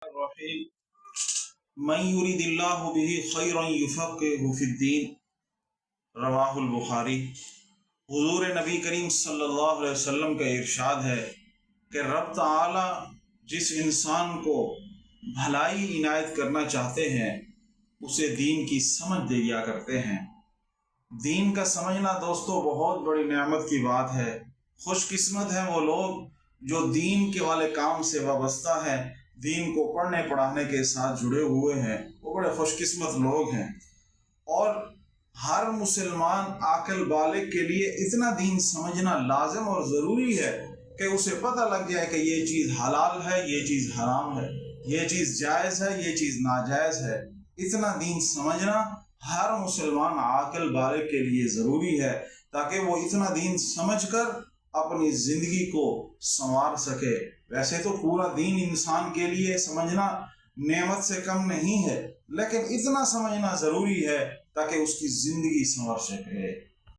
الرحیم من یرید اللہ بہ خیرا یفقہہ فی الدین، رواہ البخاری۔ حضور نبی کریم صلی اللہ علیہ وسلم کا ارشاد ہے کہ رب تعالی جس انسان کو بھلائی عنایت کرنا چاہتے ہیں اسے دین کی سمجھ دیا کرتے ہیں۔ دین کا سمجھنا دوستو بہت بڑی نعمت کی بات ہے۔ خوش قسمت ہیں وہ لوگ جو دین کے والے کام سے وابستہ ہیں، دین کو پڑھنے پڑھانے کے ساتھ جڑے ہوئے ہیں، وہ بڑے خوش قسمت لوگ ہیں۔ اور ہر مسلمان عاقل بالغ کے لیے اتنا دین سمجھنا لازم اور ضروری ہے کہ اسے پتہ لگ جائے کہ یہ چیز حلال ہے، یہ چیز حرام ہے، یہ چیز جائز ہے، یہ چیز ناجائز ہے۔ اتنا دین سمجھنا ہر مسلمان عاقل بالغ کے لیے ضروری ہے تاکہ وہ اتنا دین سمجھ کر اپنی زندگی کو سنوار سکے۔ ویسے تو پورا دین انسان کے لیے سمجھنا نعمت سے کم نہیں ہے، لیکن اتنا سمجھنا ضروری ہے تاکہ اس کی زندگی سنور سکے۔